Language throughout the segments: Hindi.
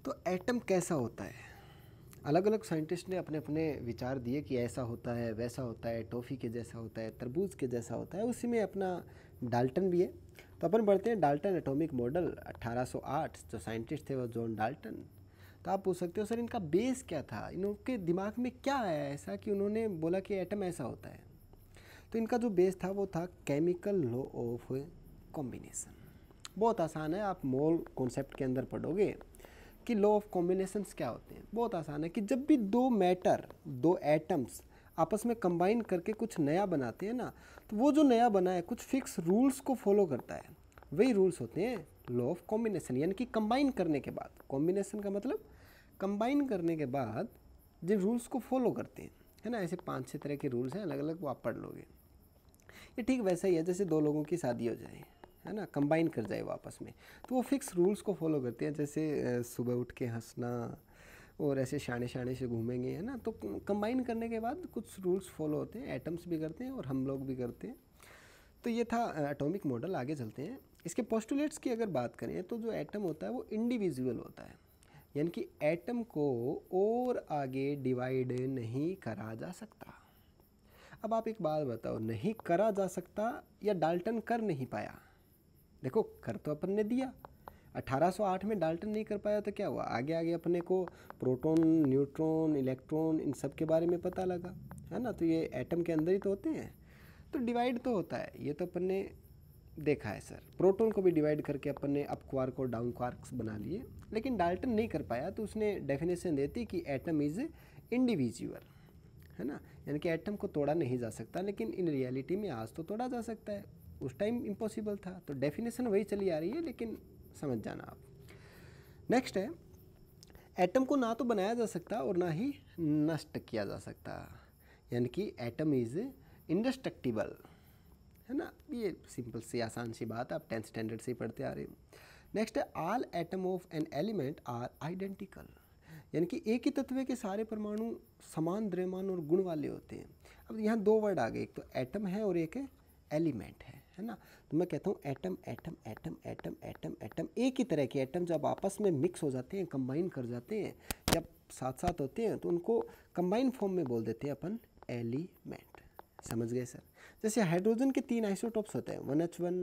तो एटम कैसा होता है? अलग अलग साइंटिस्ट ने अपने अपने विचार दिए कि ऐसा होता है, वैसा होता है, टॉफ़ी के जैसा होता है, तरबूज के जैसा होता है। उसी में अपना डाल्टन भी है। तो अपन बढ़ते हैं डाल्टन एटॉमिक मॉडल 1808। जो साइंटिस्ट थे वो जॉन डाल्टन। तो आप पूछ सकते हो सर इनका बेस क्या था, इनके दिमाग में क्या आया ऐसा कि उन्होंने बोला कि एटम ऐसा होता है। तो इनका जो बेस था वो था केमिकल लॉ ऑफ कॉम्बिनेशन। बहुत आसान है, आप मोल कॉन्सेप्ट के अंदर पढ़ोगे कि लॉ ऑफ कॉम्बिनेशंस क्या होते हैं। बहुत आसान है कि जब भी दो मैटर, दो एटम्स आपस में कंबाइन करके कुछ नया बनाते हैं ना, तो वो जो नया बना है कुछ फिक्स रूल्स को फॉलो करता है। वही रूल्स होते हैं लॉ ऑफ कॉम्बिनेशन, यानी कि कंबाइन करने के बाद। कॉम्बिनेशन का मतलब कंबाइन करने के बाद जिन रूल्स को फॉलो करते हैं, है ना। ऐसे 5-6 तरह के रूल्स हैं अलग अलग, वो आप पढ़ लोगे। ये ठीक वैसा ही है जैसे दो लोगों की शादी हो जाए, है ना, कंबाइन कर जाए वो आपस में, तो वो फिक्स रूल्स को फॉलो करते हैं। जैसे सुबह उठ के हंसना और ऐसे शाने शाने से घूमेंगे, है ना। तो कंबाइन करने के बाद कुछ रूल्स फॉलो होते हैं, एटम्स भी करते हैं और हम लोग भी करते हैं। तो ये था एटॉमिक मॉडल। आगे चलते हैं। इसके पोस्टुलेट्स की अगर बात करें तो जो एटम होता है वो इंडिविजुअल होता है, यानी कि एटम को और आगे डिवाइड नहीं करा जा सकता। अब आप एक बात बताओ, नहीं करा जा सकता या डाल्टन कर नहीं पाया? देखो, कर तो अपन ने दिया। 1808 में डाल्टन नहीं कर पाया तो क्या हुआ, आगे आगे अपने को प्रोटॉन, न्यूट्रॉन, इलेक्ट्रॉन, इन सब के बारे में पता लगा, है ना। तो ये एटम के अंदर ही तो होते हैं, तो डिवाइड तो होता है। ये तो अपन ने देखा है सर। प्रोटॉन को भी डिवाइड करके अपन ने अप क्वार्क और डाउन क्वार्क्स बना लिए, लेकिन डाल्टन नहीं कर पाया। तो उसने डेफिनेशन देती कि एटम इज़ इंडिविजुअल, है ना। यानी कि एटम को तोड़ा नहीं जा सकता, लेकिन इन रियलिटी में आज तो तोड़ा जा सकता है, उस टाइम इम्पॉसिबल था। तो डेफिनेशन वही चली आ रही है, लेकिन समझ जाना आप। नेक्स्ट है, एटम को ना तो बनाया जा सकता और ना ही नष्ट किया जा सकता, यानी कि एटम इज़ इंडेस्ट्रक्टिबल, है ना। ये सिंपल सी आसान सी बात, आप 10th स्टैंडर्ड से ही पढ़ते आ रहे हो। नेक्स्ट है, all atom of an element are identical, यानी कि एक ही तत्व के सारे परमाणु समान द्रव्यमान और गुण वाले होते हैं। अब यहाँ दो वर्ड आ गए, एक तो एटम है और एक है एलिमेंट है ना। तो मैं कहता हूँ atom atom atom atom atom atom, एक ही तरह के एटम जब आपस में मिक्स हो जाते हैं, कंबाइन कर जाते हैं, जब साथ साथ होते हैं तो उनको कंबाइन फॉर्म में बोल देते हैं अपन एलिमेंट। समझ गए सर? जैसे हाइड्रोजन के 3 आइसोटॉप्स होते हैं, 1H1,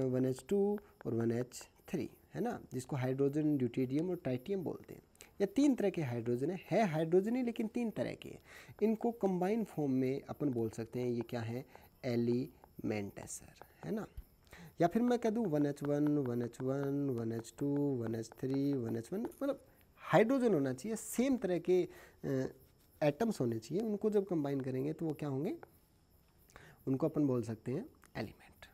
1H2 और 1H3, है ना, जिसको हाइड्रोजन, ड्यूटेरियम और ट्राइटियम बोलते हैं। या 3 तरह के हाइड्रोजन है हाइड्रोजन ही, लेकिन 3 तरह के। इनको कंबाइन फॉर्म में अपन बोल सकते हैं ये क्या है, एलिमेंट है सर, है ना। या फिर मैं कह दूँ 1H1, 1H1, 1H2, 1H3, 1H1, मतलब हाइड्रोजन होना चाहिए, सेम तरह के एटम्स होने चाहिए। उनको जब कंबाइन करेंगे तो वो क्या होंगे, उनको अपन बोल सकते हैं एलिमेंट।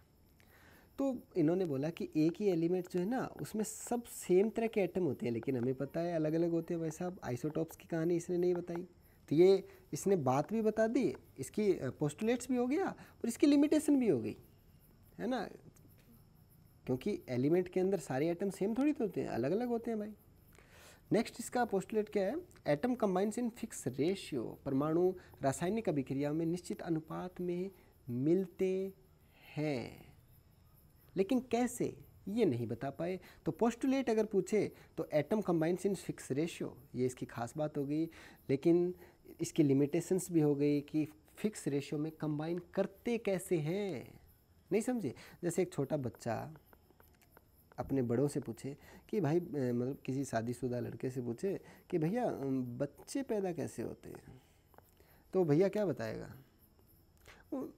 तो इन्होंने बोला कि एक ही एलिमेंट जो है ना, उसमें सब सेम तरह के एटम होते हैं, लेकिन हमें पता है अलग अलग होते हैं। वैसा आइसोटॉप्स की कहानी इसने नहीं बताई। तो ये इसने बात भी बता दी, इसकी पोस्टुलेट्स भी हो गया और इसकी लिमिटेशन भी हो गई, है ना। क्योंकि एलिमेंट के अंदर सारे एटम सेम थोड़ी तो होते हैं, अलग अलग होते हैं भाई। नेक्स्ट इसका पोस्टुलेट क्या है, atom combines in fix ratio, परमाणु रासायनिक अभिक्रिया में निश्चित अनुपात में मिलते हैं, लेकिन कैसे ये नहीं बता पाए। तो पोस्टुलेट अगर पूछे तो atom combines in fix ratio, ये इसकी खास बात हो गई, लेकिन इसकी लिमिटेशंस भी हो गई कि फिक्स रेशियो में कंबाइन करते कैसे हैं। नहीं समझे? जैसे एक छोटा बच्चा अपने बड़ों से पूछे कि भाई, मतलब किसी शादीशुदा लड़के से पूछे कि भैया बच्चे पैदा कैसे होते हैं, तो भैया क्या बताएगा, वो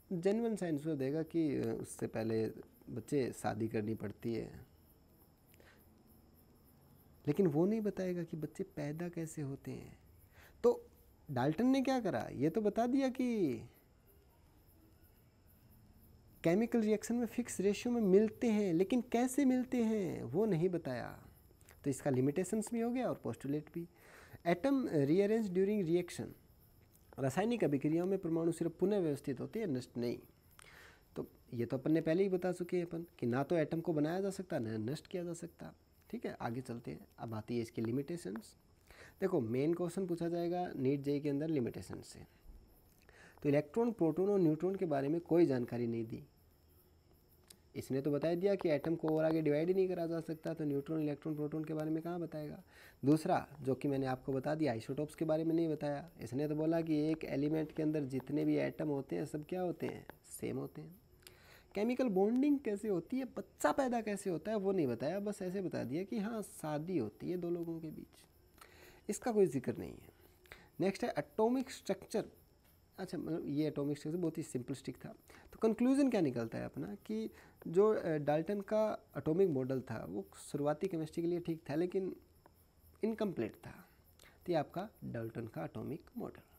जेन्युइन सा आंसर देगा कि उससे पहले बच्चे शादी करनी पड़ती है, लेकिन वो नहीं बताएगा कि बच्चे पैदा कैसे होते हैं। तो डाल्टन ने क्या करा, ये तो बता दिया कि केमिकल रिएक्शन में फिक्स रेशियो में मिलते हैं, लेकिन कैसे मिलते हैं वो नहीं बताया। तो इसका लिमिटेशंस भी हो गया और पोस्टुलेट भी। एटम रीअरेंज ड्यूरिंग रिएक्शन, रासायनिक अभिक्रियाओं में परमाणु सिर्फ पुनः व्यवस्थित होते हैं, नष्ट नहीं। तो ये तो अपन ने पहले ही बता चुके हैं अपन कि ना तो एटम को बनाया जा सकता, ना नष्ट किया जा सकता। ठीक है, आगे चलते हैं। अब आती है इसकी लिमिटेशंस। देखो, मेन क्वेश्चन पूछा जाएगा नीट जेईई के अंदर लिमिटेशन से। तो इलेक्ट्रॉन, प्रोटॉन और न्यूट्रॉन के बारे में कोई जानकारी नहीं दी, इसने तो बता दिया कि एटम को और आगे डिवाइड ही नहीं करा जा सकता, तो न्यूट्रॉन इलेक्ट्रॉन प्रोटॉन के बारे में कहाँ बताएगा। दूसरा जो कि मैंने आपको बता दिया, आइसोटोप्स के बारे में नहीं बताया। इसने तो बोला कि एक एलिमेंट के अंदर जितने भी एटम होते हैं सब क्या होते हैं, सेम होते हैं। केमिकल बॉन्डिंग कैसे होती है, बच्चा पैदा कैसे होता है वो नहीं बताया, बस ऐसे बता दिया कि हाँ शादी होती है दो लोगों के बीच, इसका कोई जिक्र नहीं है। नेक्स्ट है एटॉमिक स्ट्रक्चर। अच्छा, मतलब ये एटॉमिक स्ट्रक्चर बहुत ही सिंपलिस्टिक था। तो कंक्लूजन क्या निकलता है अपना कि जो डाल्टन का एटॉमिक मॉडल था वो शुरुआती केमिस्ट्री के लिए ठीक था लेकिन इनकम्प्लीट था। तो ये आपका डाल्टन का एटॉमिक मॉडल।